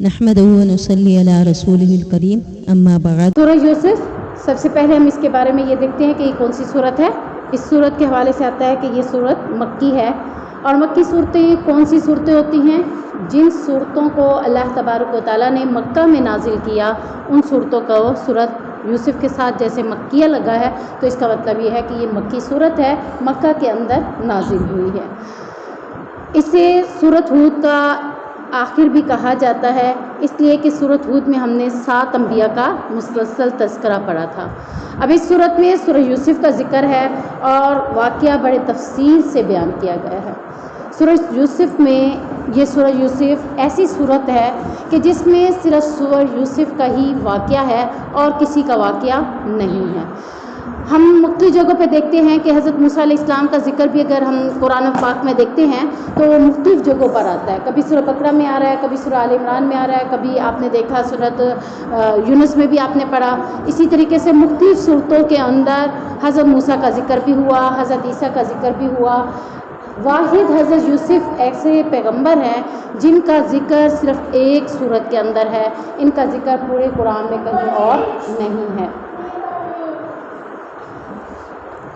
نحمده ونصلي على رسوله الكريم اما بعد۔ سورہ یوسف، سب سے پہلے ہم اس کے بارے میں یہ دیکھتے ہیں کہ یہ کون سی صورت ہے۔ اس صورت کے حوالے سے آتا ہے کہ یہ صورت مکی ہے، اور مکی صورتیں کون سی صورتیں ہوتی ہیں؟ جن صورتوں کو اللہ تبارک و تعالیٰ نے مکہ میں نازل کیا، ان صورتوں کو صورت یوسف کے ساتھ جیسے مکیہ لگا ہے، تو اس کا مطلب یہ ہے کہ یہ مکی صورت ہے، مکہ کے اندر نازل ہوئی ہے۔ اسے صورت ہود کا آخر بھی کہا جاتا ہے، اس لیے کہ صورت ہود میں ہم نے 7 انبیاء کا مسلسل تذکرہ پڑھا تھا۔ اب اس صورت میں سورہ یوسف کا ذکر ہے اور واقعہ بڑے تفصیل سے بیان کیا گیا ہے۔ سورہ یوسف میں یہ سورہ یوسف ایسی صورت ہے کہ جس میں صرف سورہ یوسف کا ہی واقعہ ہے اور کسی کا واقعہ نہیں ہے۔ ہم مختلف جگہوں پہ دیکھتے ہیں کہ حضرت موسیٰ علیہ السلام کا ذکر بھی اگر ہم قرآن پاک میں دیکھتے ہیں تو وہ مختلف جگہوں پر آتا ہے، کبھی سورہ بقرہ میں آ رہا ہے، کبھی سورہ آل عمران میں آ رہا ہے، کبھی آپ نے دیکھا سورۃ یونس میں بھی آپ نے پڑھا۔ اسی طریقے سے مختلف صورتوں کے اندر حضرت موسیٰ کا ذکر بھی ہوا، حضرت عیسیٰ کا ذکر بھی ہوا۔ واحد حضرت یوسف ایسے پیغمبر ہیں جن کا ذکر صرف ایک صورت کے اندر ہے، ان کا ذکر پورے قرآن میں کہیں اور نہیں ہے۔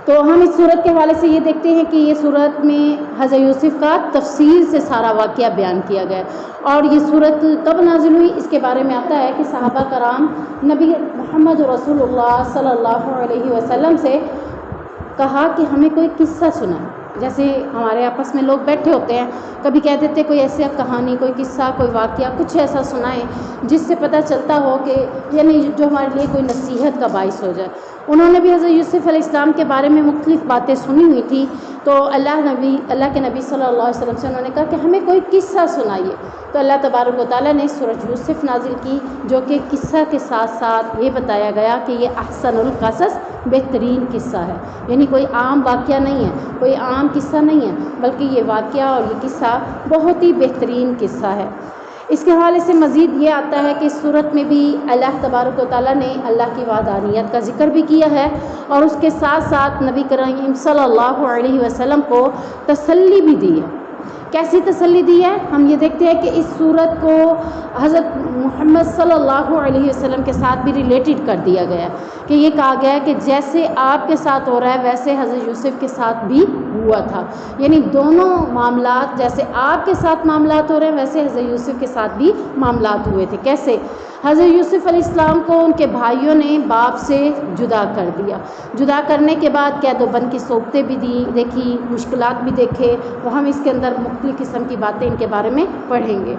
تو ہم اس صورت کے حوالے سے یہ دیکھتے ہیں کہ یہ صورت میں حضرت یوسف کا تفصیل سے سارا واقعہ بیان کیا گیا ہے، اور یہ صورت کب نازل ہوئی اس کے بارے میں آتا ہے کہ صحابہ کرام نبی محمد رسول اللہ صلی اللہ علیہ وسلم سے کہا کہ ہمیں کوئی قصہ سنائیں۔ جیسے ہمارے آپس میں لوگ بیٹھے ہوتے ہیں، کبھی کہہ دیتے کوئی ایسی کہانی، کوئی قصہ، کوئی واقعہ، کچھ ایسا سنائیں جس سے پتہ چلتا ہو کہ یعنی جو ہمارے لیے کوئی نصیحت کا باعث ہو جائے۔ انہوں نے بھی حضرت یوسف علیہ السلام کے بارے میں مختلف باتیں سنی ہوئی تھی، تو اللہ کے نبی صلی اللہ علیہ وسلم سے انہوں نے کہا کہ ہمیں کوئی قصہ سنائیے۔ تو اللہ تبارک و تعالیٰ نے سورۃ یوسف نازل کی، جو کہ قصہ کے ساتھ ساتھ یہ بتایا گیا کہ یہ احسن القصص، بہترین قصہ ہے، یعنی کوئی عام واقعہ نہیں ہے، کوئی عام قصہ نہیں ہے، بلکہ یہ واقعہ اور یہ قصہ بہت ہی بہترین قصہ ہے۔ اس کے حوالے سے مزید یہ آتا ہے کہ اس صورت میں بھی اللہ تبارک و تعالیٰ نے اللہ کی وحدانیت کا ذکر بھی کیا ہے، اور اس کے ساتھ ساتھ نبی کریم صلی اللہ علیہ وسلم کو تسلی بھی دی ہے۔ کیسی تسلی دی ہے؟ ہم یہ دیکھتے ہیں کہ اس صورت کو حضرت محمد صلی اللہ علیہ وسلم کے ساتھ بھی ریلیٹڈ کر دیا گیا ہے، کہ یہ کہا گیا ہے کہ جیسے آپ کے ساتھ ہو رہا ہے ویسے حضرت یوسف کے ساتھ بھی ہوا تھا، یعنی دونوں معاملات، جیسے آپ کے ساتھ معاملات ہو رہے ہیں ویسے حضرت یوسف کے ساتھ بھی معاملات ہوئے تھے۔ کیسے؟ حضرت یوسف علیہ السلام کو ان کے بھائیوں نے باپ سے جدا کر دیا، جدا کرنے کے بعد قید و بند کی صورتیں بھی دیکھی، مشکلات بھی دیکھے، وہ ہم اس کے اندر مختلف قسم کی باتیں ان کے بارے میں پڑھیں گے،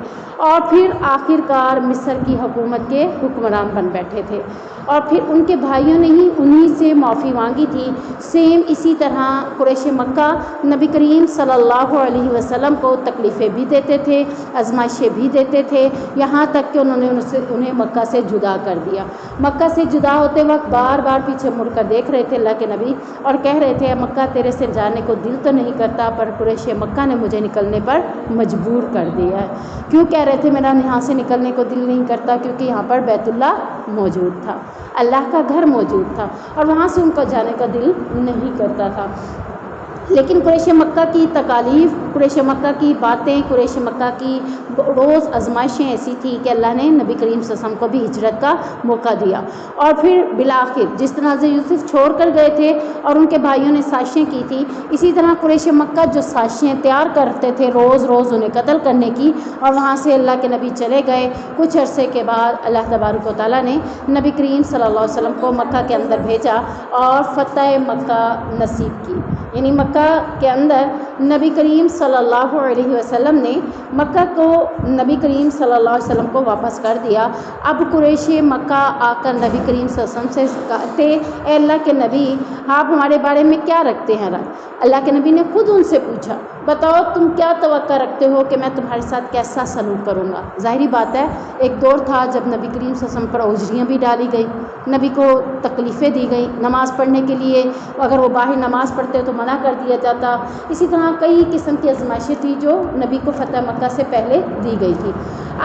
اور پھر آخر کار مصر کی حکومت کے حکمران بن بیٹھے تھے، اور پھر ان کے بھائیوں نے ہی انہی سے معافی مانگی تھی۔ سیم اسی طرح قریش مکہ نبی کریم صلی اللہ علیہ وسلم کو تکلیفیں بھی دیتے تھے، آزمائشیں بھی دیتے تھے، یہاں تک کہ انہیں مکہ سے جدا کر دیا۔ مکہ سے جدا ہوتے وقت بار بار پیچھے مڑ کر دیکھ رہے تھے اللہ کے نبی، اور کہہ رہے تھے مکہ تیرے سے جانے کو دل تو نہیں کرتا، پر قریش مکہ نے مجھے نکلنے پر مجبور کر دیا ہے۔ کیوں کہہ رہے تھے میرا یہاں سے نکلنے کو دل نہیں کرتا؟ کیونکہ یہاں پر بیت اللہ موجود تھا، اللہ کا گھر موجود تھا، اور وہاں سے ان کو جانے کا دل نہیں کرتا تھا۔ لیکن قریش مکہ کی تکالیف، قریش مکہ کی باتیں، قریش مکہ کی روز آزمائشیں ایسی تھی کہ اللہ نے نبی کریم صلی اللہ علیہ وسلم کو بھی ہجرت کا موقع دیا، اور پھر بالآخر جس طرح سے یوسف چھوڑ کر گئے تھے اور ان کے بھائیوں نے سازشیں کی تھی، اسی طرح قریش مکہ جو سازشیں تیار کرتے تھے روز روز انہیں قتل کرنے کی، اور وہاں سے اللہ کے نبی چلے گئے۔ کچھ عرصے کے بعد اللہ تبارک و تعالیٰ نے نبی کریم صلی اللہ علیہ وسلم کو مکہ کے اندر بھیجا اور فتح مکہ نصیب کی، یعنی مکہ کے اندر نبی کریم صلی اللہ علیہ وسلم نے مکہ کو نبی کریم صلی اللہ علیہ وسلم کو واپس کر دیا۔ اب قریش مکہ آ کر نبی کریم صلی اللہ علیہ وسلم سے کہتے، اے اللہ کے نبی آپ ہمارے بارے میں کیا رکھتے ہیں رائے؟ اللہ کے نبی نے خود ان سے پوچھا بتاؤ تم کیا توقع رکھتے ہو کہ میں تمہارے ساتھ کیسا سلوک کروں گا؟ ظاہری بات ہے ایک دور تھا جب نبی کریم صلی اللہ علیہ وسلم پر عذریاں بھی ڈالی گئی، نبی کو تکلیفیں دی گئی، نماز پڑھنے کے لیے اگر وہ باہر نماز پڑھتے تو منع کر دیا جاتا، اسی طرح کئی قسم کی آزمائشیں تھیں جو نبی کو فتح مکہ سے پہلے دی گئی تھی۔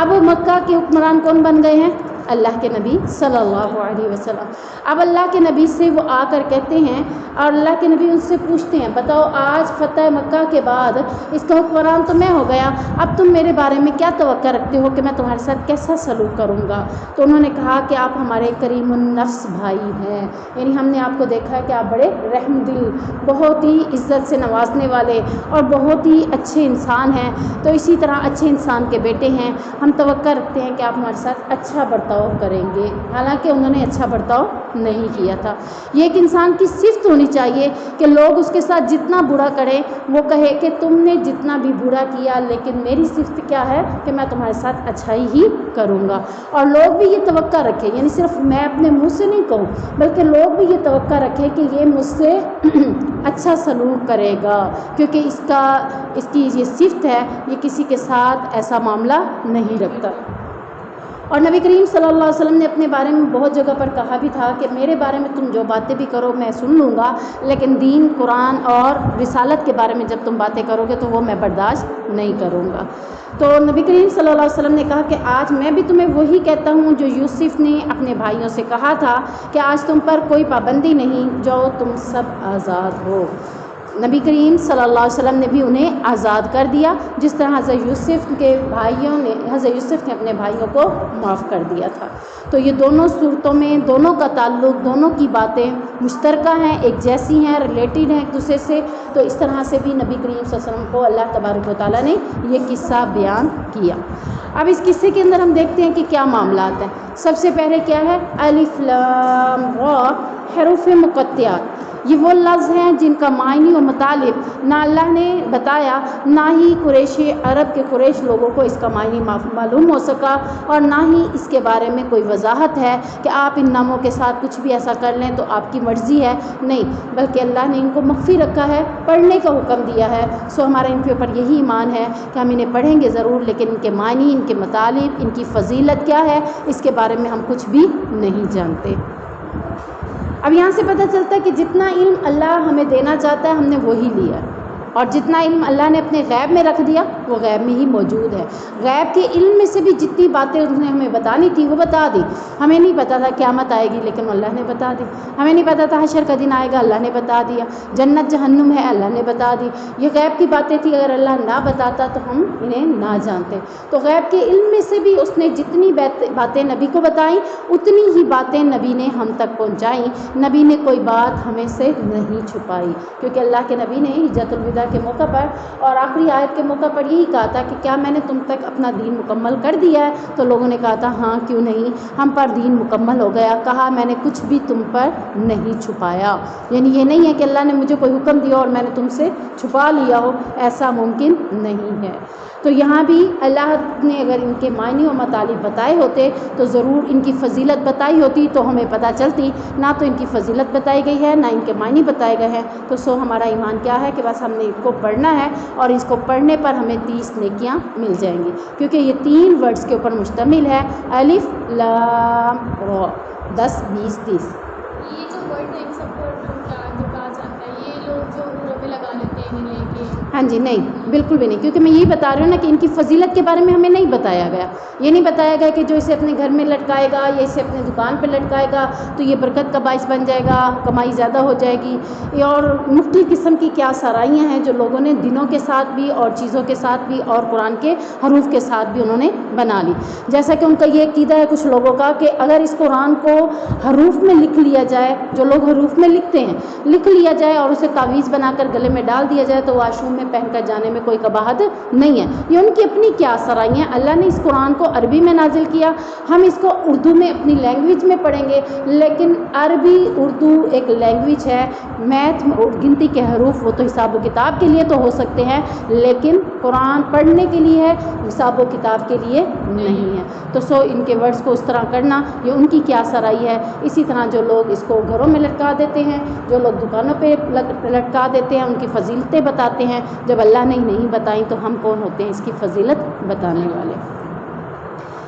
اب مکہ کے حکمران کون بن گئے ہیں؟ اللہ کے نبی صلی اللہ علیہ وسلم۔ اب اللہ کے نبی سے وہ آ کر کہتے ہیں اور اللہ کے نبی ان سے پوچھتے ہیں بتاؤ آج فتح مکہ کے بعد اس کا حکمران تو میں ہو گیا، اب تم میرے بارے میں کیا توقع رکھتے ہو کہ میں تمہارے ساتھ کیسا سلوک کروں گا؟ تو انہوں نے کہا کہ آپ ہمارے کریم النفس بھائی ہیں، یعنی ہم نے آپ کو دیکھا ہے کہ آپ بڑے رحم دل، بہت ہی عزت سے نوازنے والے اور بہت ہی اچھے انسان ہیں، تو اسی طرح اچھے انسان کے بیٹے ہیں، ہم توقع رکھتے ہیں کہ آپ ہمارے ساتھ اچھا برتاؤ کریں گے۔ حالانکہ انہوں نے اچھا برتاؤ نہیں کیا تھا۔ یہ ایک انسان کی صفت ہونی چاہیے کہ لوگ اس کے ساتھ جتنا برا کریں وہ کہے کہ تم نے جتنا بھی برا کیا لیکن میری صفت کیا ہے کہ میں تمہارے ساتھ اچھائی ہی کروں گا، اور لوگ بھی یہ توقع رکھیں، یعنی صرف میں اپنے منہ سے نہیں کہوں بلکہ لوگ بھی یہ توقع رکھیں کہ یہ مجھ سے اچھا سلوک کرے گا، کیونکہ اس کی یہ صفت ہے، یہ کسی کے ساتھ ایسا معاملہ نہیں رکھتا۔ اور نبی کریم صلی اللہ علیہ وسلم نے اپنے بارے میں بہت جگہ پر کہا بھی تھا کہ میرے بارے میں تم جو باتیں بھی کرو میں سن لوں گا، لیکن دین، قرآن اور رسالت کے بارے میں جب تم باتیں کرو گے تو وہ میں برداشت نہیں کروں گا۔ تو نبی کریم صلی اللہ علیہ وسلم نے کہا کہ آج میں بھی تمہیں وہی کہتا ہوں جو یوسف نے اپنے بھائیوں سے کہا تھا کہ آج تم پر کوئی پابندی نہیں، جو تم سب آزاد ہو۔ نبی کریم صلی اللہ علیہ وسلم نے بھی انہیں آزاد کر دیا، جس طرح حضرت یوسف نے اپنے بھائیوں کو معاف کر دیا تھا۔ تو یہ دونوں صورتوں میں دونوں کا تعلق، دونوں کی باتیں مشترکہ ہیں، ایک جیسی ہیں، ریلیٹڈ ہیں ایک دوسرے سے۔ تو اس طرح سے بھی نبی کریم صلی اللہ علیہ وسلم کو اللہ تبارک و تعالیٰ نے یہ قصہ بیان کیا۔ اب اس قصے کے اندر ہم دیکھتے ہیں کہ کیا معاملات ہیں۔ سب سے پہلے کیا ہے؟ الف لام را، حروف مقطعات۔ یہ وہ لفظ ہیں جن کا معنی و مطالب نہ اللہ نے بتایا، نہ ہی قریش لوگوں کو اس کا معنی معلوم ہو سکا، اور نہ ہی اس کے بارے میں کوئی وضاحت ہے کہ آپ ان ناموں کے ساتھ کچھ بھی ایسا کر لیں تو آپ کی مرضی ہے، نہیں، بلکہ اللہ نے ان کو مخفی رکھا ہے، پڑھنے کا حکم دیا ہے۔ سو ہمارا ان کے اوپر یہی ایمان ہے کہ ہم انہیں پڑھیں گے ضرور، لیکن ان کے معنی، ان کے مطالب، ان کی فضیلت کیا ہے، اس کے بارے میں ہم کچھ بھی نہیں جانتے۔ اب یہاں سے پتہ چلتا ہے کہ جتنا علم اللہ ہمیں دینا چاہتا ہے ہم نے وہی لیا ہے، اور جتنا علم اللہ نے اپنے غیب میں رکھ دیا وہ غیب میں ہی موجود ہے۔ غیب کے علم میں سے بھی جتنی باتیں اس نے ہمیں بتانی تھی وہ بتا دی۔ ہمیں نہیں پتا تھا قیامت آئے گی لیکن اللہ نے بتا دی، ہمیں نہیں پتا تھا حشر کا دن آئے گا، اللہ نے بتا دیا، جنت جہنم ہے اللہ نے بتا دی۔ یہ غیب کی باتیں تھی، اگر اللہ نہ بتاتا تو ہم انہیں نہ جانتے۔ تو غیب کے علم میں سے بھی اس نے جتنی باتیں نبی کو بتائیں اتنی ہی باتیں نبی نے ہم تک پہنچائیں۔ نبی نے کوئی بات ہمیں سے نہیں چھپائی، کیونکہ اللہ کے نبی نے حجۃ الوداع کے موقع پر اور آخری آیت کے موقع پر یہی کہا تھا کہ کیا میں نے تم تک اپنا دین مکمل کر دیا ہے؟ تو لوگوں نے کہا تھا ہاں کیوں نہیں، ہم پر دین مکمل ہو گیا۔ کہا میں نے کچھ بھی تم پر نہیں چھپایا، یعنی یہ نہیں ہے کہ اللہ نے مجھے کوئی حکم دیا اور میں نے تم سے چھپا لیا ہو، ایسا ممکن نہیں ہے۔ تو یہاں بھی اللہ نے اگر ان کے معنی و مطالب بتائے ہوتے تو ضرور ان کی فضیلت بتائی ہوتی تو ہمیں پتہ چلتی، نہ تو ان کی فضیلت بتائی گئی ہے نہ ان کے معنی بتائے گئے ہیں۔ تو سو ہمارا ایمان کیا ہے کہ بس ہم نے اس کو پڑھنا ہے، اور اس کو پڑھنے پر ہمیں 30 نیکیاں مل جائیں گی، کیونکہ یہ 3 ورڈز کے اوپر مشتمل ہے، الف لام را، 10 20 30۔ یہ جو ورڈ ہے سب کو جو کہا جاتا ہے، یہ لوگ جو گھروں میں لگا لیتے ہیں لے کے، ہاں جی، نہیں بالکل بھی نہیں، کیونکہ میں یہی بتا رہی ہوں نا کہ ان کی فضیلت کے بارے میں ہمیں نہیں بتایا گیا۔ یہ نہیں بتایا گیا کہ جو اسے اپنے گھر میں لٹکائے گا یا اسے اپنے دکان پہ لٹکائے گا تو یہ برکت کا باعث بن جائے گا، کمائی زیادہ ہو جائے گی، اور مختلف قسم کی کیا سرائیاں ہیں جو لوگوں نے دنوں کے ساتھ بھی اور چیزوں کے ساتھ بھی اور قرآن کے حروف کے ساتھ بھی انہوں نے بنا لی۔ جیسا کہ ان کا یہ عقیدہ ہے کچھ لوگوں کا کہ اگر اس قرآن کو حروف میں لکھ لیا جائے، جو لوگ حروف میں لکھتے ہیں، لکھ لیا جائے اور اسے تعویذ بنا کر گلے میں ڈال دیا جائے تو واش روم میں پہن کر جانے میں کوئی قباحت نہیں ہے۔ یہ ان کی اپنی کیا سرائیاں، اللہ نے اس قرآن کو عربی میں نازل کیا، ہم اس کو اردو میں اپنی لینگویج میں پڑھیں گے، لیکن عربی اردو ایک لینگویج ہے، میتھ گنتی کے حروف وہ تو حساب و کتاب کے لیے تو ہو سکتے ہیں، لیکن قرآن پڑھنے کے لیے ہے، حساب و کتاب کے لیے نہیں ہے۔ تو سو ان کے ورڈز کو اس طرح کرنا یہ ان کی کیا سرائی ہے۔ اسی طرح جو لوگ اس کو گھروں میں لٹکا دیتے ہیں، جو لوگ دکانوں پہ لٹکا دیتے ہیں، ان کی فضیلتیں بتاتے ہیں، جب اللہ نے نہیں بتائیں تو ہم کون ہوتے ہیں اس کی فضیلت بتانے والے۔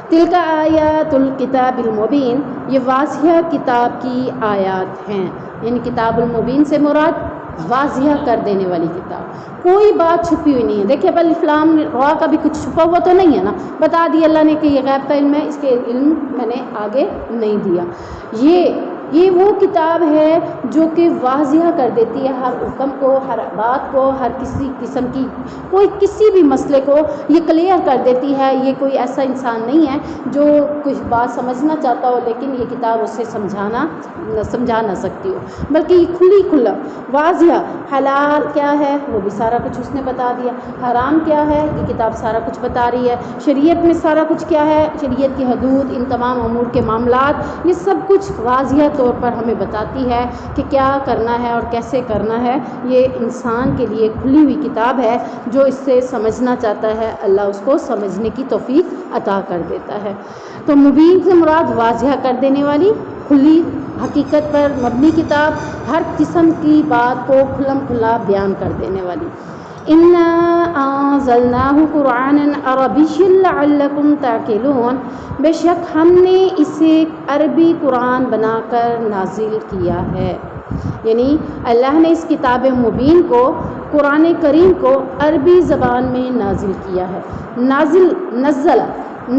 تلک آیات الکتاب المبین، یہ واضح کتاب کی آیات ہیں، یعنی کتاب المبین سے مراد واضح کر دینے والی کتاب، کوئی بات چھپی ہوئی نہیں ہے۔ دیکھیے الف لام را کا بھی کچھ چھپا ہوا تو نہیں ہے نا، بتا دیا اللہ نے کہ یہ غیب کا علم ہے، اس کے علم میں نے آگے نہیں دیا۔ یہ وہ کتاب ہے جو کہ واضح کر دیتی ہے ہر حکم کو، ہر بات کو، ہر کسی قسم کی کوئی کسی بھی مسئلے کو یہ کلیئر کر دیتی ہے۔ یہ کوئی ایسا انسان نہیں ہے جو کچھ بات سمجھنا چاہتا ہو لیکن یہ کتاب اسے سمجھا نہ سکتی ہو، بلکہ یہ کھلی کھلا واضح، حلال کیا ہے وہ بھی سارا کچھ اس نے بتا دیا، حرام کیا ہے یہ کتاب سارا کچھ بتا رہی ہے، شریعت میں سارا کچھ کیا ہے، شریعت کی حدود، ان تمام امور کے معاملات، یہ سب کچھ واضح طور پر ہمیں بتاتی ہے کہ کیا کرنا ہے اور کیسے کرنا ہے۔ یہ انسان کے لیے کھلی ہوئی کتاب ہے، جو اس سے سمجھنا چاہتا ہے اللہ اس کو سمجھنے کی توفیق عطا کر دیتا ہے۔ تو مبین سے مراد واضح کر دینے والی، کھلی حقیقت پر مبنی کتاب، ہر قسم کی بات کو کھلم کھلا بیان کر دینے والی۔ اِنَّا أَنزَلْنَاهُ قُرْآنًا عَرَبِيًّا لَعَلَّكُمْ تَعْقِلُونَ، بے شک ہم نے اسے عربی قرآن بنا کر نازل کیا ہے، یعنی اللہ نے اس کتاب مبین کو، قرآن کریم کو عربی زبان میں نازل کیا ہے۔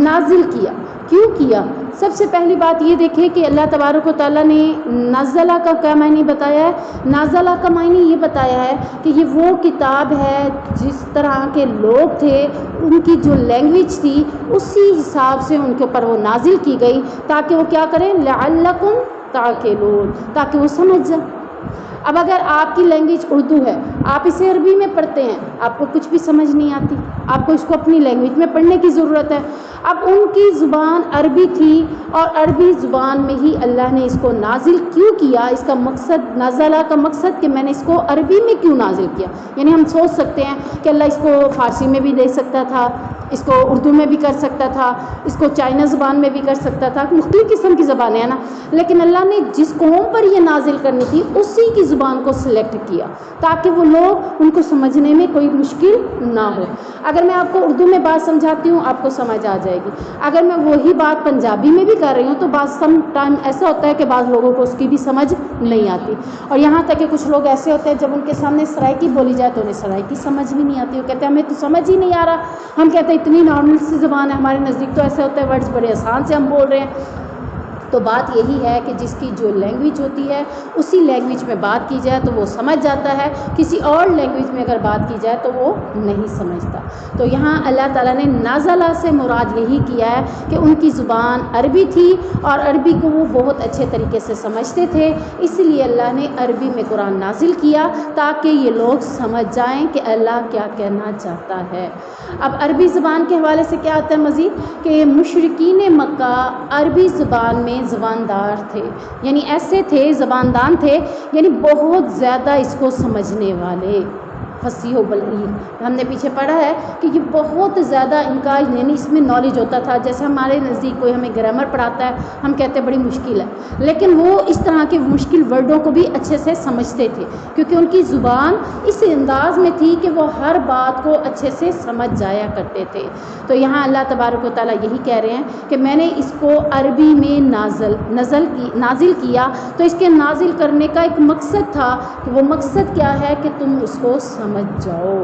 نازل کیا، کیوں کیا؟ سب سے پہلی بات یہ دیکھیں کہ اللہ تبارک و تعالیٰ نے نازلہ کا کیا معنی بتایا ہے؟ نازلہ کا معنی یہ بتایا ہے کہ یہ وہ کتاب ہے جس طرح کے لوگ تھے، ان کی جو لینگویج تھی اسی حساب سے ان کے اوپر وہ نازل کی گئی، تاکہ وہ کیا کریں، لعلکم تعقلون، تاکہ وہ سمجھ جائیں۔ اب اگر آپ کی لینگویج اردو ہے، آپ اسے عربی میں پڑھتے ہیں، آپ کو کچھ بھی سمجھ نہیں آتی، آپ کو اس کو اپنی لینگویج میں پڑھنے کی ضرورت ہے۔ اب ان کی زبان عربی تھی اور عربی زبان میں ہی اللہ نے اس کو نازل کیوں کیا، اس کا مقصد، نازلہ کا مقصد کہ میں نے اس کو عربی میں کیوں نازل کیا۔ یعنی ہم سوچ سکتے ہیں کہ اللہ اس کو فارسی میں بھی دے سکتا تھا، اس کو اردو میں بھی کر سکتا تھا، اس کو چائنا زبان میں بھی کر سکتا تھا، مختلف قسم کی زبانیں ہیں نا، لیکن اللہ نے جس قوم پر یہ نازل کرنی تھی اسی کی زبان کو سلیکٹ کیا تاکہ وہ لوگ ان کو سمجھنے میں کوئی مشکل نہ ہو۔ اگر میں آپ کو اردو میں بات سمجھاتی ہوں آپ کو سمجھ آ جائے گی، اگر میں وہی بات پنجابی میں بھی کر رہی ہوں تو سم ٹائم ایسا ہوتا ہے کہ بعض لوگوں کو اس کی بھی سمجھ نہیں آتی، اور یہاں تک کہ کچھ لوگ ایسے ہوتے ہیں جب ان کے سامنے سرائکی بولی جائے تو انہیں سرائکی سمجھ بھی نہیں آتی، وہ کہتے ہیں ہمیں تو سمجھ ہی نہیں آ رہا، ہم کہتے ہیں اتنی نارمل سی زبان ہے، ہمارے نزدیک تو ایسے ہوتا ہے ورڈز بڑے آسان سے ہم بول رہے ہیں۔ تو بات یہی ہے کہ جس کی جو لینگویج ہوتی ہے اسی لینگویج میں بات کی جائے تو وہ سمجھ جاتا ہے، کسی اور لینگویج میں اگر بات کی جائے تو وہ نہیں سمجھتا۔ تو یہاں اللہ تعالیٰ نے نازلہ سے مراد یہی کیا ہے کہ ان کی زبان عربی تھی اور عربی کو وہ بہت اچھے طریقے سے سمجھتے تھے، اس لیے اللہ نے عربی میں قرآن نازل کیا تاکہ یہ لوگ سمجھ جائیں کہ اللہ کیا کہنا چاہتا ہے۔ اب عربی زبان کے حوالے سے کیا آتا ہے مزید کہ مشرکین مکہ عربی زبان میں زباندار تھے، یعنی ایسے تھے، زباندان تھے، یعنی بہت زیادہ اس کو سمجھنے والے، فصیح و بلیغ۔ ہم نے پیچھے پڑھا ہے کہ یہ بہت زیادہ ان کا یعنی اس میں نالج ہوتا تھا، جیسے ہمارے نزدیک کوئی ہمیں گرامر پڑھاتا ہے ہم کہتے ہیں بڑی مشکل ہے، لیکن وہ اس طرح کے مشکل ورڈوں کو بھی اچھے سے سمجھتے تھے کیونکہ ان کی زبان اس انداز میں تھی کہ وہ ہر بات کو اچھے سے سمجھ جایا کرتے تھے۔ تو یہاں اللہ تبارک و تعالیٰ یہی کہہ رہے ہیں کہ میں نے اس کو عربی میں نازل کیا، تو اس کے نازل کرنے کا ایک مقصد تھا، کہ وہ مقصد کیا ہے کہ تم اس کو سمجھ جاؤ۔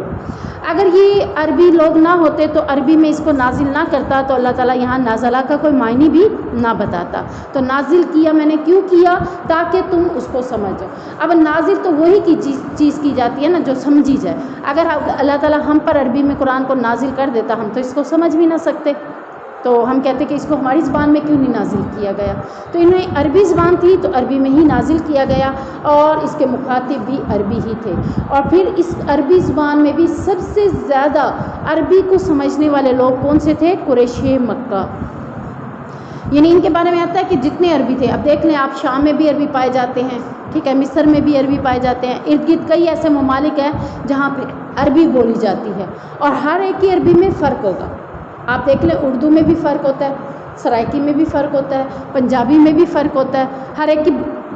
اگر یہ عربی لوگ نہ ہوتے تو عربی میں اس کو نازل نہ کرتا تو اللہ تعالیٰ یہاں نازلہ کا کوئی معنی بھی نہ بتاتا۔ تو نازل کیا میں نے کیوں کیا، تاکہ تم اس کو سمجھ جاؤ۔ اب نازل تو وہی کی چیز کی جاتی ہے نا جو سمجھی جائے، اگر اللہ تعالیٰ ہم پر عربی میں قرآن کو نازل کر دیتا ہم تو اس کو سمجھ بھی نہ سکتے، تو ہم کہتے کہ اس کو ہماری زبان میں کیوں نہیں نازل کیا گیا۔ تو انہیں عربی زبان تھی تو عربی میں ہی نازل کیا گیا، اور اس کے مخاطب بھی عربی ہی تھے، اور پھر اس عربی زبان میں بھی سب سے زیادہ عربی کو سمجھنے والے لوگ کون سے تھے؟ قریش مکہ، یعنی ان کے بارے میں آتا ہے کہ جتنے عربی تھے، اب دیکھ لیں آپ شام میں بھی عربی پائے جاتے ہیں، ٹھیک ہے، مصر میں بھی عربی پائے جاتے ہیں، ارد گرد کئی ایسے ممالک ہیں جہاں پہ عربی بولی جاتی ہے، اور ہر ایک کی عربی میں فرق ہوگا۔ آپ دیکھ لیں اردو میں بھی فرق ہوتا ہے، سرائکی میں بھی فرق ہوتا ہے، پنجابی میں بھی فرق ہوتا ہے، ہر ایک کی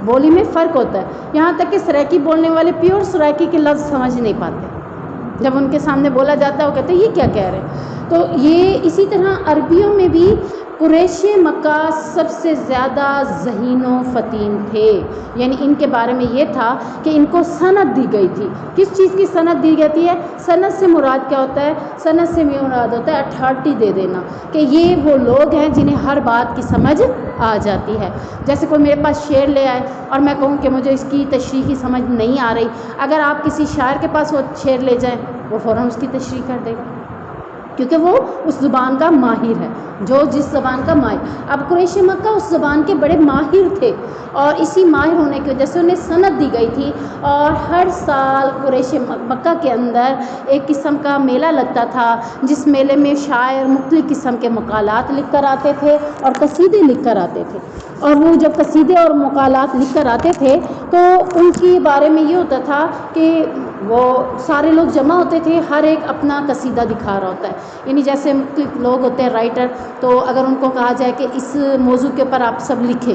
بولی میں فرق ہوتا ہے، یہاں تک کہ سرائکی بولنے والے پیور سرائکی کے لفظ سمجھ نہیں پاتے، جب ان کے سامنے بولا جاتا ہے وہ کہتے ہیں یہ کیا کہہ رہے ہیں۔ تو یہ اسی طرح عربیوں میں بھی قریش مکہ سب سے زیادہ ذہین و فطین تھے، یعنی ان کے بارے میں یہ تھا کہ ان کو سند دی گئی تھی۔ کس چیز کی سند دی جاتی ہے؟ سند سے مراد کیا ہوتا ہے؟ سند سے مراد ہوتا ہے اتھارٹی دے دینا، کہ یہ وہ لوگ ہیں جنہیں ہر بات کی سمجھ آ جاتی ہے۔ جیسے کوئی میرے پاس شعر لے آئے اور میں کہوں کہ مجھے اس کی تشریح کی سمجھ نہیں آ رہی، اگر آپ کسی شاعر کے پاس وہ شعر لے جائیں وہ فوراً اس کی تشریح کر دے گا، کیونکہ وہ اس زبان کا ماہر ہے، جو جس زبان کا ماہر۔ اب قریش مکہ اس زبان کے بڑے ماہر تھے، اور اسی ماہر ہونے کی وجہ سے انہیں سند دی گئی تھی، اور ہر سال قریش مکہ کے اندر ایک قسم کا میلہ لگتا تھا، جس میلے میں شاعر مختلف قسم کے مقالات لکھ کر آتے تھے اور قصیدے لکھ کر آتے تھے، اور وہ جب قصیدے اور مقالات لکھ کر آتے تھے تو ان کے بارے میں یہ ہوتا تھا کہ وہ سارے لوگ جمع ہوتے تھے، ہر ایک اپنا قصیدہ دکھا رہا ہوتا ہے، یعنی جیسے مختلف لوگ ہوتے ہیں رائٹر، تو اگر ان کو کہا جائے کہ اس موضوع کے اوپر آپ سب لکھیں،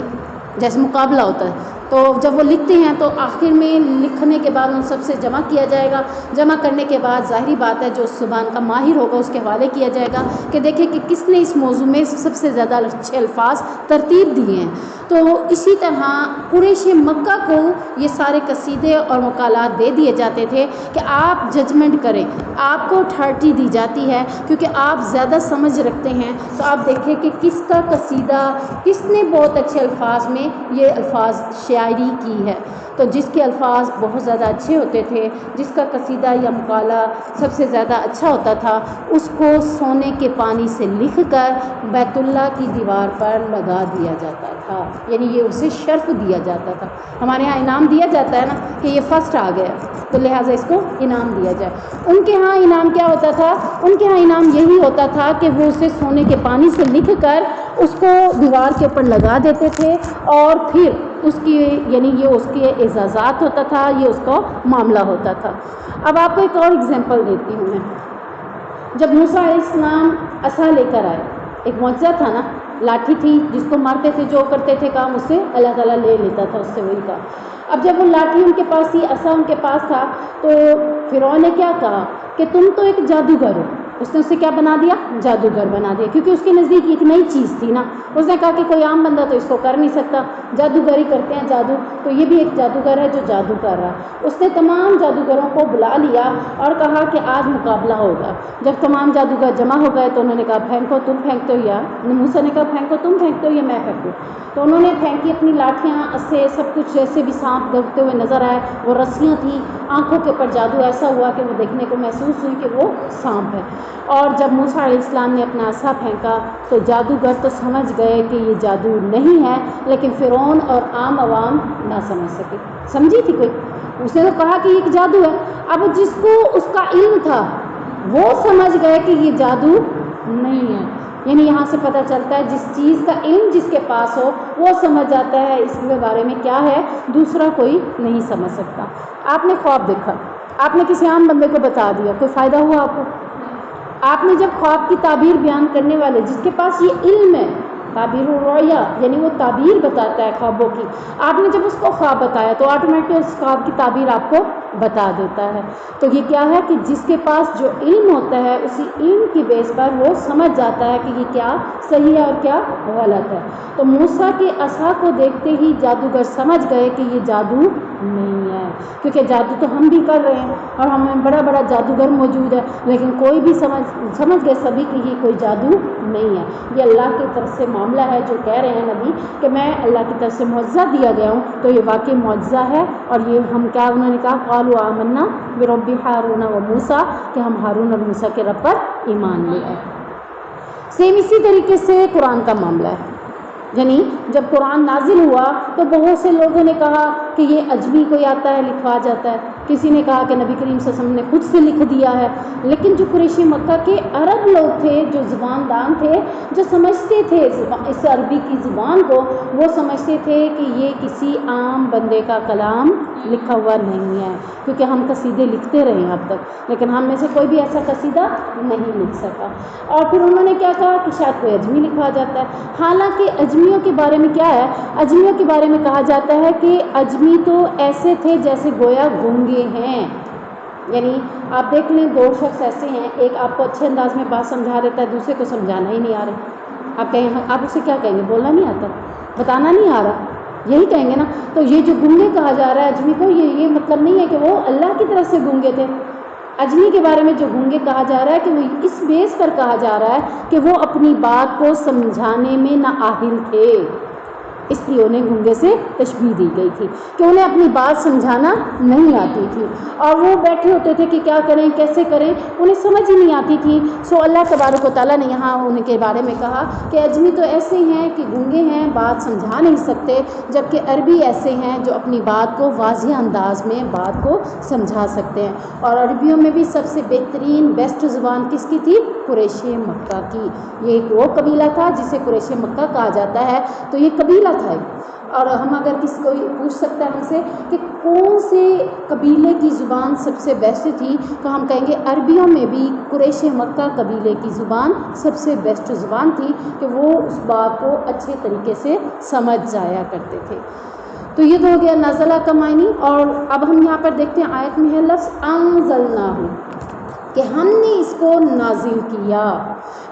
جیسے مقابلہ ہوتا ہے، تو جب وہ لکھتے ہیں تو آخر میں لکھنے کے بعد ان سب سے جمع کیا جائے گا، جمع کرنے کے بعد ظاہری بات ہے جو اس زبان کا ماہر ہوگا اس کے حوالے کیا جائے گا کہ دیکھیں کہ کس نے اس موضوع میں سب سے زیادہ اچھے الفاظ ترتیب دیے ہیں۔ تو اسی طرح قریش مکہ کو یہ سارے قصیدے اور مقالات دے دیے جاتے تھے کہ آپ ججمنٹ کریں، آپ کو اتھارٹی دی جاتی ہے کیونکہ آپ زیادہ سمجھ رکھتے ہیں، تو آپ دیکھیں کہ کس کا قصیدہ، کس نے بہت اچھے الفاظ میں یہ الفاظ شاعری کی ہے۔ تو جس کے الفاظ بہت زیادہ اچھے ہوتے تھے، جس کا قصیدہ یا مقالہ سب سے زیادہ اچھا ہوتا تھا، اس کو سونے کے پانی سے لکھ کر بیت اللہ کی دیوار پر لگا دیا جاتا تھا، یعنی یہ اسے شرف دیا جاتا تھا۔ ہمارے ہاں انعام دیا جاتا ہے نا کہ یہ فرسٹ آ گیا تو لہٰذا اس کو انعام دیا جائے۔ ان کے ہاں انعام کیا ہوتا تھا؟ ان کے ہاں انعام یہی ہوتا تھا کہ وہ اسے سونے کے پانی سے لکھ کر اس کو دیوار کے اوپر لگا دیتے تھے، اور پھر اس کی یعنی یہ اس کے اعزازات ہوتا تھا، یہ اس کا معاملہ ہوتا تھا۔ اب آپ کو ایک اور اگزامپل دیتی ہوں میں۔ جب موسیٰ علیہ السلام عصا لے کر آئے، ایک معجزہ تھا نا، لاٹھی تھی جس کو مارتے تھے، جو کرتے تھے کام اس سے اللہ تعالیٰ لے لیتا تھا، اس سے وہی کام۔ اب جب وہ لاٹھی ان کے پاس تھی، عصا ان کے پاس تھا، تو فرعون نے کیا کہا کہ تم تو ایک جادوگر ہو۔ اس نے اسے کیا بنا دیا؟ جادوگر بنا دیا، کیونکہ اس کے نزدیک ایک نئی چیز تھی نا۔ اس نے کہا کہ کوئی عام بندہ تو اس کو کر نہیں سکتا، جادوگری کرتے ہیں جادو، تو یہ بھی ایک جادوگر ہے جو جادو کر رہا ہے۔ اس نے تمام جادوگروں کو بلا لیا اور کہا کہ آج مقابلہ ہوگا۔ جب تمام جادوگر جمع ہو گئے تو انہوں نے کہا پھینکو، تم پھینکتے ہو یا موسیٰ نے کہا پھینکو تم پھینکتے ہو یا میں پھینکوں؟ تو انہوں نے پھینکی اپنی لاٹھیاں، اسے سب کچھ، جیسے بھی سانپ دوڑتے ہوئے نظر آئے، وہ رسیاں تھیں، آنکھوں کے اوپر جادو ایسا ہوا کہ وہ دیکھنے کو محسوس ہوئی کہ وہ سانپ ہے۔ اور جب موسیٰ علیہ السلام نے اپنا عصا پھینکا تو جادوگر تو سمجھ گئے کہ یہ جادو نہیں ہے، لیکن فرعون اور عام عوام نہ سمجھ سکے۔ سمجھی تھی کوئی؟ اس نے تو کہا کہ یہ جادو ہے۔ اب جس کو اس کا علم تھا وہ سمجھ گئے کہ یہ جادو نہیں ہے، یعنی یہاں سے پتہ چلتا ہے جس چیز کا علم جس کے پاس ہو وہ سمجھ جاتا ہے اس کے بارے میں کیا ہے، دوسرا کوئی نہیں سمجھ سکتا۔ آپ نے خواب دیکھا، آپ نے کسی عام بندے کو بتا دیا، کوئی فائدہ ہوا آپ کو؟ آپ نے جب خواب کی تعبیر بیان کرنے والے جس کے پاس یہ علم ہے، تعبیر الرؤیا یعنی وہ تعبیر بتاتا ہے خوابوں کی، آپ نے جب اس کو خواب بتایا تو آٹومیٹک اس خواب کی تعبیر آپ کو بتا دیتا ہے۔ تو یہ کیا ہے کہ جس کے پاس جو علم ہوتا ہے اسی علم کی بیس پر وہ سمجھ جاتا ہے کہ یہ کیا صحیح ہے اور کیا غلط ہے۔ تو موسیٰ کے عصا کو دیکھتے ہی جادوگر سمجھ گئے کہ یہ جادو نہیں ہے، کیونکہ جادو تو ہم بھی کر رہے ہیں اور ہمیں بڑا بڑا جادوگر موجود ہے، لیکن کوئی بھی سمجھ گئے سبھی کہ یہ کوئی جادو نہیں ہے، یہ اللہ کی طرف سے معاملہ ہے۔ جو کہہ رہے ہیں نبی کہ میں اللہ کی طرف سے معجزہ دیا گیا ہوں، تو یہ واقعی معجزہ ہے، اور یہ ہم کیا، انہوں نے کہا قالوا آمنا برب ہارون و موسیٰ، کہ ہم ہارون اور موسیٰ کے رب پر ایمان لے آئے۔ سیم اسی طریقے سے قرآن کا معاملہ ہے، یعنی جب قرآن نازل ہوا تو بہت سے لوگوں نے کہا کہ یہ عجمی کوئی آتا ہے لکھوا جاتا ہے، کسی نے کہا کہ نبی کریم صلی اللہ علیہ وسلم نے خود سے لکھ دیا ہے، لیکن جو قریش مکہ کے عرب لوگ تھے، جو زبان دان تھے، جو سمجھتے تھے اس عربی کی زبان کو، وہ سمجھتے تھے کہ یہ کسی عام بندے کا کلام لکھا ہوا نہیں ہے، کیونکہ ہم قصیدے لکھتے رہے ہیں اب تک، لیکن ہم میں سے کوئی بھی ایسا قصیدہ نہیں لکھ سکا۔ اور پھر انہوں نے کیا کہا کہ شاید کوئی عجمی لکھوا جاتا ہے، حالانکہ اجمیوں کے بارے میں کیا ہے، اجمیوں کے بارے میں کہا جاتا ہے کہ اجمی تو ایسے تھے جیسے گویا گونگے ہیں، یعنی آپ دیکھ لیں دو شخص ایسے ہیں، ایک آپ کو اچھے انداز میں بات سمجھا دیتا ہے، دوسرے کو سمجھانا ہی نہیں آ رہا، آپ کہیں آپ اسے کیا کہیں گے؟ بولنا نہیں آتا، بتانا نہیں آ رہا، یہی کہیں گے نا. تو یہ جو گنگے کہا جا رہا ہے اجمی کو، یہ مطلب نہیں ہے کہ وہ اللہ کی طرف سے گنگے تھے. اجمی کے بارے میں جو گنگے کہا جا رہا ہے کہ وہ اس بیس پر کہا جا رہا ہے کہ وہ اپنی بات کو سمجھانے میں نااہل تھے، اس لیے انہیں گنگے سے تشبیہ دی گئی تھی کہ انہیں اپنی بات سمجھانا نہیں آتی تھی، اور وہ بیٹھے ہوتے تھے کہ کیا کریں کیسے کریں، انہیں سمجھ ہی نہیں آتی تھی. سو اللہ تبارک و تعالیٰ نے یہاں ان کے بارے میں کہا کہ اجمی تو ایسے ہیں کہ گنگے ہیں، بات سمجھا نہیں سکتے، جبکہ عربی ایسے ہیں جو اپنی بات کو واضح انداز میں بات کو سمجھا سکتے ہیں. اور عربیوں میں بھی سب سے بہترین بیسٹ زبان کس کی تھی؟ قریش مکہ کی. یہ ایک وہ قبیلہ تھا جسے قریش مکہ کہا جاتا ہے، تو یہ قبیلہ تھا. اور ہم اگر کسی کو پوچھ سکتا ہے ہم سے کہ کون سے قبیلے کی زبان سب سے بیسٹ تھی، تو ہم کہیں گے عربیوں میں بھی قریش مکہ قبیلے کی زبان سب سے بیسٹ زبان تھی کہ وہ اس بات کو اچھے طریقے سے سمجھ جایا کرتے تھے. تو یہ تو ہو گیا نازلہ کا معنی. اور اب ہم یہاں پر دیکھتے ہیں آیت میں ہے لفظ انزلناہ، کہ ہم نے اس کو نازل کیا.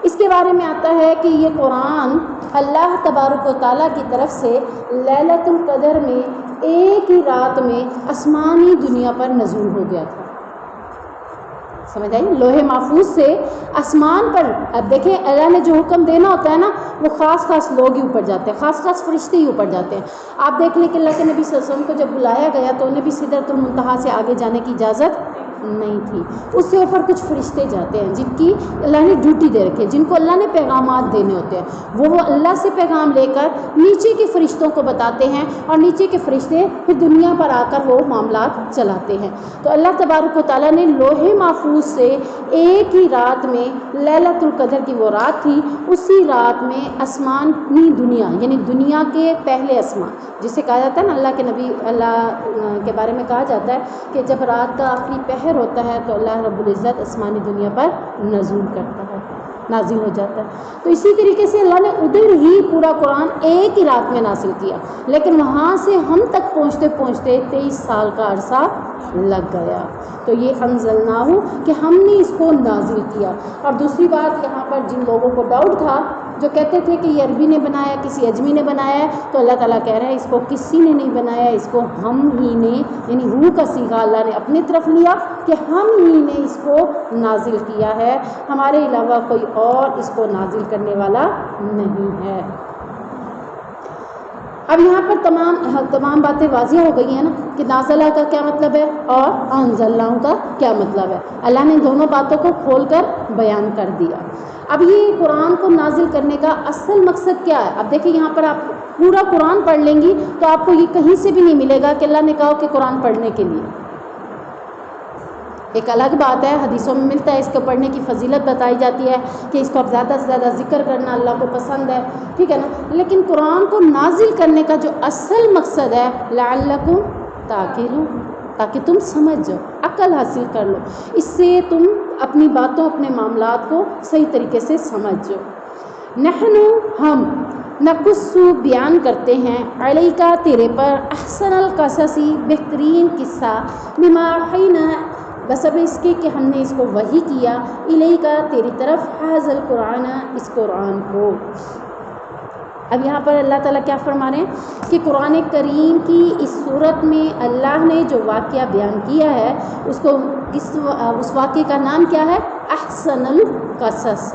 اس کے بارے میں آتا ہے کہ یہ قرآن اللہ تبارک و تعالیٰ کی طرف سے لیلۃ القدر میں ایک ہی رات میں آسمانی دنیا پر نزول ہو گیا تھا. سمجھ آئی؟ لوح محفوظ سے آسمان پر. اب دیکھیں اللہ نے جو حکم دینا ہوتا ہے نا، وہ خاص خاص لوگ ہی اوپر جاتے ہیں، خاص خاص فرشتے ہی اوپر جاتے ہیں. آپ دیکھ لیں کہ اللہ کے نبی صلی اللہ علیہ وسلم کو جب بلایا گیا تو انہیں بھی سدرۃ المنتہا سے آگے جانے کی اجازت نہیں تھی. اس سے اوپر کچھ فرشتے جاتے ہیں جن کی اللہ نے ڈیوٹی دے رکھی ہے، جن کو اللہ نے پیغامات دینے ہوتے ہیں. وہ اللہ سے پیغام لے کر نیچے کے فرشتوں کو بتاتے ہیں، اور نیچے کے فرشتے پھر دنیا پر آ کر وہ معاملات چلاتے ہیں. تو اللہ تبارک و تعالیٰ نے لوح محفوظ سے ایک ہی رات میں، لیلۃ القدر کی وہ رات تھی، اسی رات میں آسمانی دنیا یعنی دنیا کے پہلے آسمان، جسے کہا جاتا ہے نا اللہ کے نبی اللہ کے بارے میں کہا جاتا ہے کہ جب رات کا آخری پہر ہوتا ہے تو اللہ رب العزت آسمانی دنیا پر نزول کرتا ہے، نازل ہو جاتا ہے. تو اسی طریقے سے اللہ نے ادھر ہی پورا قرآن ایک ہی رات میں نازل کیا، لیکن وہاں سے ہم تک پہنچتے پہنچتے 23 سال کا عرصہ لگ گیا. تو یہ انزلناہ کہ ہم نے اس کو نازل کیا. اور دوسری بات یہاں پر جن لوگوں کو ڈاؤٹ تھا، جو کہتے تھے کہ یہ عربی نے بنایا، کسی اجمی نے بنایا ہے، تو اللہ تعالیٰ کہہ رہا ہے اس کو کسی نے نہیں بنایا، اس کو ہم ہی نے، یعنی روح کا صیغہ اللہ نے اپنی طرف لیا کہ ہم ہی نے اس کو نازل کیا ہے، ہمارے علاوہ کوئی اور اس کو نازل کرنے والا نہیں ہے. اب یہاں پر تمام باتیں واضح ہو گئی ہیں نا کہ نازلہ کا کیا مطلب ہے اور انزلناہ کا کیا مطلب ہے. اللہ نے دونوں باتوں کو کھول کر بیان کر دیا. اب یہ قرآن کو نازل کرنے کا اصل مقصد کیا ہے؟ اب دیکھیں یہاں پر آپ پورا قرآن پڑھ لیں گی تو آپ کو یہ کہیں سے بھی نہیں ملے گا کہ اللہ نے کہا کہ قرآن پڑھنے کے لیے. ایک الگ بات ہے، حدیثوں میں ملتا ہے، اس کو پڑھنے کی فضیلت بتائی جاتی ہے کہ اس کو اب زیادہ سے زیادہ ذکر کرنا اللہ کو پسند ہے، ٹھیک ہے نا. لیکن قرآن کو نازل کرنے کا جو اصل مقصد ہے لعلکم تعقلون، تاکہ تم سمجھ جاؤ، عقل حاصل کر لو، اس سے تم اپنی باتوں اپنے معاملات کو صحیح طریقے سے سمجھ جاؤ. نحن ہم نقص بیان کرتے ہیں علیکا تیرے پر احسن القصصی بہترین قصہ بما اوحینا بسب اس کے کہ ہم نے اس کو وحی کیا الیکا تیری طرف ھذا القرآن اس قرآن کو. اب یہاں پر اللہ تعالیٰ کیا فرما رہے ہیں کہ قرآن کریم کی اس صورت میں اللہ نے جو واقعہ بیان کیا ہے اس کو اس واقعے کا نام کیا ہے؟ احسن القصص،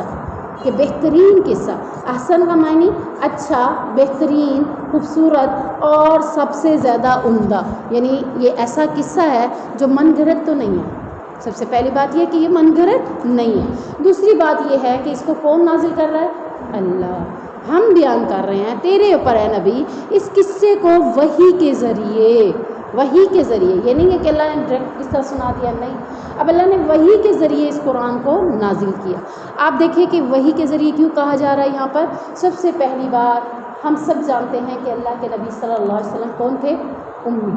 کہ بہترین قصہ. احسن کا معنی اچھا، بہترین، خوبصورت اور سب سے زیادہ عمدہ. یعنی یہ ایسا قصہ ہے جو من گھڑت تو نہیں ہے. سب سے پہلی بات یہ کہ یہ من گھڑت نہیں ہے. دوسری بات یہ ہے کہ اس کو کون نازل کر رہا ہے؟ اللہ. ہم بیان کر رہے ہیں، تیرے اوپر ہے نبی، اس قصے کو وحی کے ذریعے، وحی کے ذریعے. یہ نہیں ہے کہ اللہ نے ڈائریکٹ قصہ سنا دیا، نہیں. اب اللہ نے وحی کے ذریعے اس قرآن کو نازل کیا. آپ دیکھیں کہ وحی کے ذریعے کیوں کہا جا رہا ہے یہاں پر. سب سے پہلی بات ہم سب جانتے ہیں کہ اللہ کے نبی صلی اللہ علیہ وسلم کون تھے؟ امی،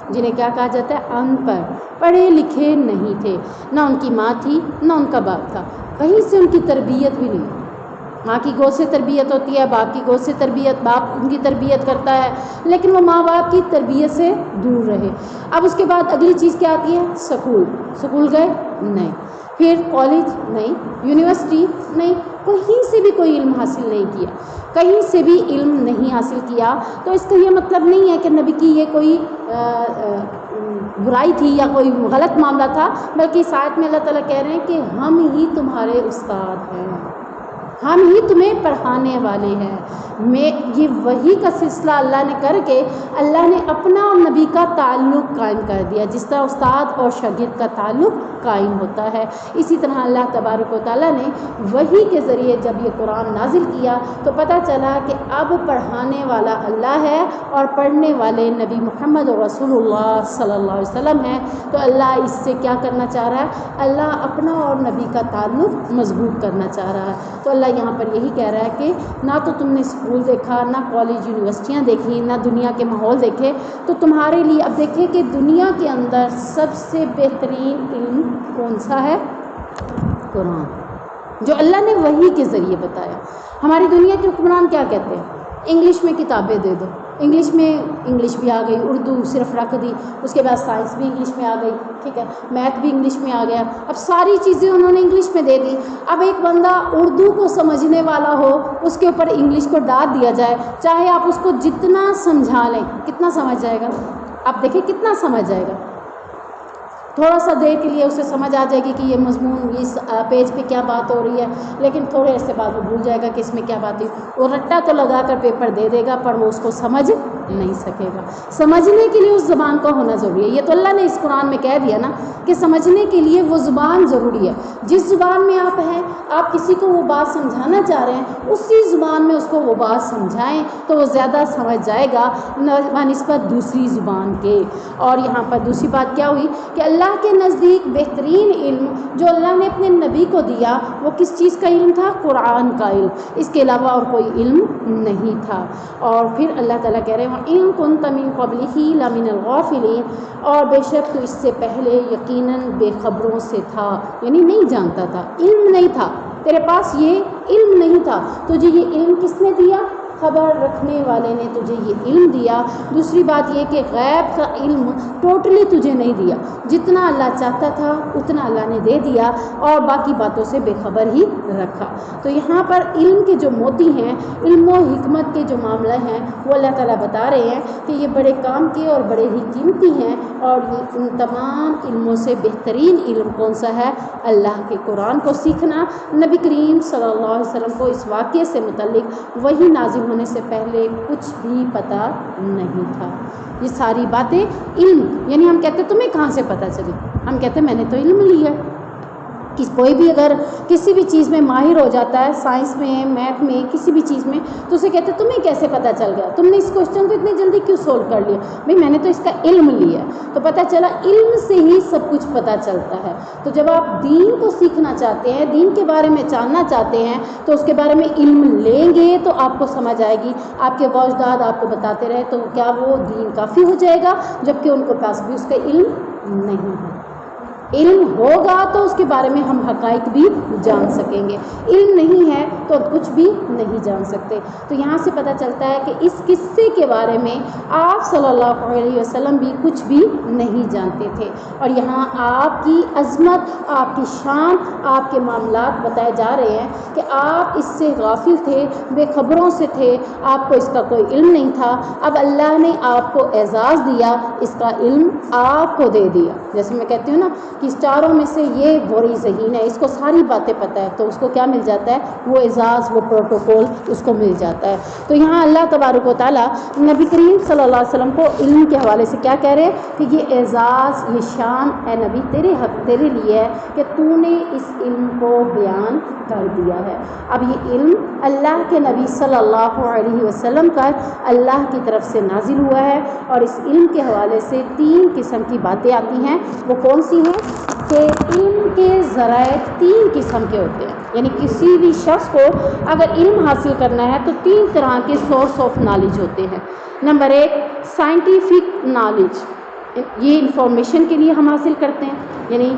جنہیں کیا کہا جاتا ہے؟ ان پڑھ، پڑھے لکھے نہیں تھے. نہ ان کی ماں تھی نہ ان کا باپ تھا، کہیں سے ان کی تربیت بھی نہیں. ماں کی گود سے تربیت ہوتی ہے، باپ کی گود سے تربیت، باپ ان کی تربیت کرتا ہے، لیکن وہ ماں باپ کی تربیت سے دور رہے۔ اب اس کے بعد اگلی چیز کیا آتی ہے؟ سکول گئے؟ نہیں۔ پھر کالج؟ نہیں۔ یونیورسٹی؟ نہیں۔ کہیں سے بھی کوئی علم حاصل نہیں کیا، کہیں سے بھی علم نہیں حاصل کیا، تو اس کا یہ مطلب نہیں ہے کہ نبی کی یہ کوئی برائی تھی یا کوئی غلط معاملہ تھا، بلکہ اس آیت میں اللہ تعالیٰ کہہ رہے ہیں کہ ہم ہی تمہارے استاد ہیں، ہم ہی تمہیں پڑھانے والے ہیں۔ یہ وحی کا سلسلہ اللہ نے کر کے اللہ نے اپنا اور نبی کا تعلق قائم کر دیا، جس طرح استاد اور شاگرد کا تعلق قائم ہوتا ہے، اسی طرح اللہ تبارک و تعالیٰ نے وحی کے ذریعے جب یہ قرآن نازل کیا تو پتہ چلا کہ اب پڑھانے والا اللہ ہے اور پڑھنے والے نبی محمد رسول اللہ صلی اللہ علیہ وسلم ہیں۔ تو اللہ اس سے کیا کرنا چاہ رہا ہے؟ اللہ اپنا اور نبی کا تعلق مضبوط کرنا چاہ رہا ہے۔ تو اللہ یہاں پر یہی کہہ رہا ہے کہ نہ تو تم نے اسکول دیکھا، نہ کالج یونیورسٹیاں دیکھی، نہ دنیا کے ماحول دیکھے، تو تمہارے لیے اب دیکھیں کہ دنیا کے اندر سب سے بہترین علم کون سا ہے؟ قرآن، جو اللہ نے وحی کے ذریعے بتایا۔ ہماری دنیا کے حکمران کیا کہتے ہیں؟ انگلش میں کتابیں دے دو، انگلش بھی آ گئی، اردو صرف رکھ دی، اس کے بعد سائنس بھی انگلش میں آ گئی، ٹھیک ہے، میتھ بھی انگلش میں آ گیا، اب ساری چیزیں انہوں نے انگلش میں دے دی۔ اب ایک بندہ اردو کو سمجھنے والا ہو، اس کے اوپر انگلش کو ڈال دیا جائے، چاہے آپ اس کو جتنا سمجھا لیں، کتنا سمجھ جائے گا؟ آپ دیکھیں کتنا سمجھ جائے گا؟ تھوڑا سا دیر کے لیے اسے سمجھ آ جائے گی کہ یہ مضمون اس پیج پہ کیا بات ہو رہی ہے، لیکن تھوڑے عرصے بعد وہ بھول جائے گا کہ اس میں کیا بات ہے۔ وہ رٹا تو لگا کر پیپر دے دے گا، پر وہ اس کو سمجھ نہیں سکے گا۔ سمجھنے کے لیے اس زبان کا ہونا ضروری ہے۔ یہ تو اللہ نے اس قرآن میں کہہ دیا نا کہ سمجھنے کے لیے وہ زبان ضروری ہے۔ جس زبان میں آپ ہیں، آپ کسی کو وہ بات سمجھانا چاہ رہے ہیں، اسی زبان میں اس کو وہ بات سمجھائیں تو وہ زیادہ سمجھ جائے گا بنسبت دوسری زبان کے۔ اور یہاں پر دوسری بات کیا ہوئی کہ اللہ کے نزدیک بہترین علم جو اللہ نے اپنے نبی کو دیا وہ کس چیز کا علم تھا؟ قرآن کا علم، اس کے علاوہ اور کوئی علم نہیں تھا۔ اور پھر اللہ تعالیٰ کہہ رہے ہیں وَإِن كُنتَ مِن قَبْلِهِ لَمِنَ الْغَافِلِينَ، اور بے شک تو اس سے پہلے یقیناً بے خبروں سے تھا، یعنی نہیں جانتا تھا، علم نہیں تھا، تیرے پاس یہ علم نہیں تھا۔ تجھے یہ علم کس نے دیا؟ خبر رکھنے والے نے تجھے یہ علم دیا۔ دوسری بات یہ کہ غیب کا علم ٹوٹلی تجھے نہیں دیا، جتنا اللہ چاہتا تھا اتنا اللہ نے دے دیا اور باقی باتوں سے بے خبر ہی رکھا۔ تو یہاں پر علم کے جو موتی ہیں، علم و حکمت کے جو معاملہ ہیں، وہ اللہ تعالیٰ بتا رہے ہیں کہ یہ بڑے کام کے اور بڑے ہی قیمتی ہیں، اور یہ ان تمام علموں سے بہترین علم کون سا ہے؟ اللہ کے قرآن کو سیکھنا۔ نبی کریم صلی اللہ علیہ وسلم کو اس واقعے سے متعلق وہی نازل ہونے سے پہلے کچھ بھی پتہ نہیں تھا۔ یہ ساری باتیں علم، یعنی ہم کہتے ہیں تمہیں کہاں سے پتہ چلی؟ ہم کہتے ہیں میں نے تو علم لیا۔ کوئی بھی اگر کسی بھی چیز میں ماہر ہو جاتا ہے، سائنس میں، میتھ میں، کسی بھی چیز میں، تو اسے کہتے ہیں تمہیں کیسے پتہ چل گیا؟ تم نے اس کوشچن کو اتنی جلدی کیوں سولو کر لیا؟ بھئی میں نے تو اس کا علم لیا۔ تو پتہ چلا علم سے ہی سب کچھ پتہ چلتا ہے۔ تو جب آپ دین کو سیکھنا چاہتے ہیں، دین کے بارے میں جاننا چاہتے ہیں، تو اس کے بارے میں علم لیں گے تو آپ کو سمجھ آئے گی۔ آپ کے واجداد آپ کو بتاتے رہے تو کیا وہ دین کافی ہو جائے گا؟ جبکہ ان کے پاس بھی اس کا علم نہیں ہے۔ علم ہوگا تو اس کے بارے میں ہم حقائق بھی جان سکیں گے، علم نہیں ہے تو کچھ بھی نہیں جان سکتے۔ تو یہاں سے پتہ چلتا ہے کہ اس قصے کے بارے میں آپ صلی اللہ علیہ وسلم بھی کچھ بھی نہیں جانتے تھے، اور یہاں آپ کی عظمت، آپ کی شان، آپ کے معاملات بتائے جا رہے ہیں کہ آپ اس سے غافل تھے، بے خبروں سے تھے، آپ کو اس کا کوئی علم نہیں تھا۔ اب اللہ نے آپ کو اعزاز دیا، اس کا علم آپ کو دے دیا۔ جیسے میں کہتی ہوں نا کہ اس چاروں میں سے یہ بوری ذہین ہے، اس کو ساری باتیں پتہ ہے، تو اس کو کیا مل جاتا ہے؟ وہ اعزاز، وہ پروٹوکول اس کو مل جاتا ہے۔ تو یہاں اللہ تبارک و تعالیٰ نبی کریم صلی اللہ علیہ وسلم کو علم کے حوالے سے کیا کہہ رہے ہیں کہ یہ اعزاز، یہ شان اے نبی تیرے لیے ہے کہ تو نے اس علم کو بیان کر دیا ہے۔ اب یہ علم اللہ کے نبی صلی اللہ علیہ وسلم کا اللہ کی طرف سے نازل ہوا ہے، اور اس علم کے حوالے سے 3 قسم کی باتیں آتی ہیں۔ وہ کون سی ہیں؟ کہ علم کے ذرائع 3 قسم کے ہوتے ہیں، یعنی کسی بھی شخص کو اگر علم حاصل کرنا ہے تو 3 طرح کے سورس آف نالج ہوتے ہیں۔ نمبر 1 سائنٹیفک نالج، یہ انفارمیشن کے لیے ہم حاصل کرتے ہیں، یعنی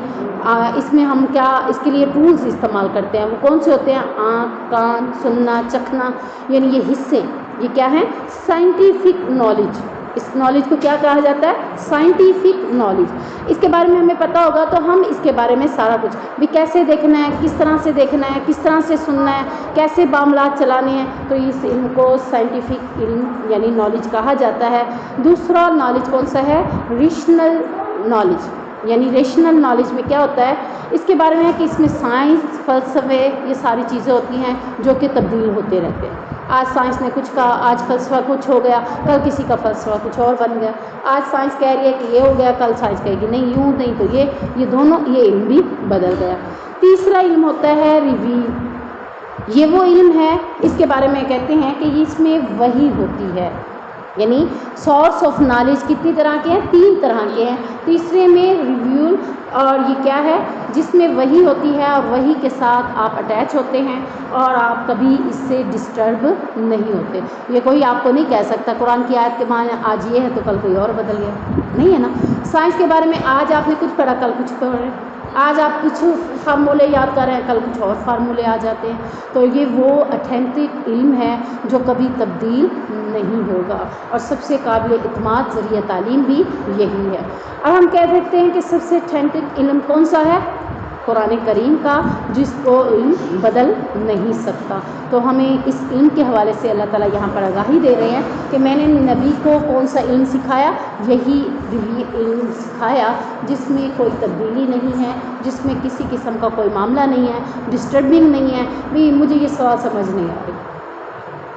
اس میں ہم کیا اس کے لیے ٹولز استعمال کرتے ہیں، وہ کون سے ہوتے ہیں؟ آنکھ، کان، سننا، چکھنا، یعنی یہ حصے، یہ کیا ہیں؟ Scientific knowledge. اس نالج کو کیا کہا جاتا ہے؟ Scientific knowledge. اس کے بارے میں ہمیں پتہ ہوگا تو ہم اس کے بارے میں سارا کچھ بھی کیسے دیکھنا ہے، کس طرح سے دیکھنا ہے، کس طرح سے سننا ہے، کیسے معاملات چلانے ہیں، تو اس علم کو سائنٹیفک علم یعنی نالج کہا جاتا ہے۔ دوسرا نالج کون سا ہے؟ ریشنل نالج، یعنی ریشنل نالج میں کیا ہوتا ہے؟ اس کے بارے میں ہے کہ اس میں سائنس، فلسفے، یہ ساری چیزیں ہوتی ہیں جو کہ تبدیل ہوتے رہتے ہیں۔ آج سائنس نے کچھ کہا، آج فلسفہ کچھ ہو گیا، کل کسی کا فلسفہ کچھ اور بن گیا۔ آج سائنس کہہ رہی ہے کہ یہ ہو گیا، کل سائنس کہے گی نہیں یوں نہیں تو یہ دونوں یہ علم بھی بدل گیا۔ تیسرا علم ہوتا ہے ریویل۔ یہ وہ علم ہے اس کے بارے میں کہتے ہیں کہ اس میں وحی ہوتی ہے، یعنی سورس آف نالج کتنی طرح کے ہیں؟ 3 طرح کے ہیں۔ تیسرے میں ریویل، اور یہ کیا ہے؟ جس میں وحی ہوتی ہے اور وحی کے ساتھ آپ اٹیچ ہوتے ہیں اور آپ کبھی اس سے ڈسٹرب نہیں ہوتے۔ یہ کوئی آپ کو نہیں کہہ سکتا قرآن کی آیت کے معنی آج یہ ہے تو کل کوئی اور بدل گیا، نہیں ہے نا۔ سائنس کے بارے میں آج آپ نے کچھ پڑھا، کل کچھ پڑھ رہے ہیں، آج آپ کچھ فارمولے یاد کر رہے ہیں، کل کچھ اور فارمولے آ جاتے ہیں۔ تو یہ وہ اتھینٹک علم ہے جو کبھی تبدیل نہیں ہوگا، اور سب سے قابل اعتماد ذریعہ تعلیم بھی یہی ہے۔ اب ہم کہہ سکتے ہیں کہ سب سے اتھینٹک علم کون سا ہے؟ قرآن کریم کا، جس کو علم بدل نہیں سکتا۔ تو ہمیں اس علم کے حوالے سے اللہ تعالیٰ یہاں پر آگاہی دے رہے ہیں کہ میں نے نبی کو کون سا علم سکھایا؟ یہی علم سکھایا جس میں کوئی تبدیلی نہیں ہے، جس میں کسی قسم کا کوئی معاملہ نہیں ہے، ڈسٹربنگ نہیں ہے۔ بھی مجھے یہ سوال سمجھ نہیں آ رہی،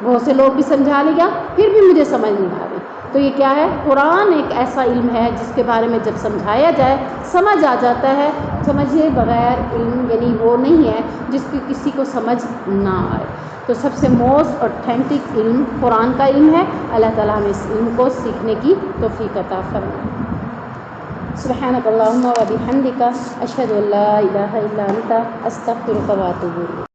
بہت سے لوگ بھی سمجھا لیا پھر بھی مجھے سمجھ نہیں آ رہی، تو یہ کیا ہے؟ قرآن ایک ایسا علم ہے جس کے بارے میں جب سمجھایا جائے سمجھ آ جاتا ہے۔ سمجھے بغیر علم یعنی وہ نہیں ہے جس کی کسی کو سمجھ نہ آئے۔ تو سب سے موسٹ اوتھینٹک علم قرآن کا علم ہے۔ اللہ تعالیٰ ہمیں اس علم کو سیکھنے کی توفیق عطا فرمائے۔ سبحانک اللہم و بحمدک، اشہد ان لا الہ الا انت، استغفرک و اتوب الیک۔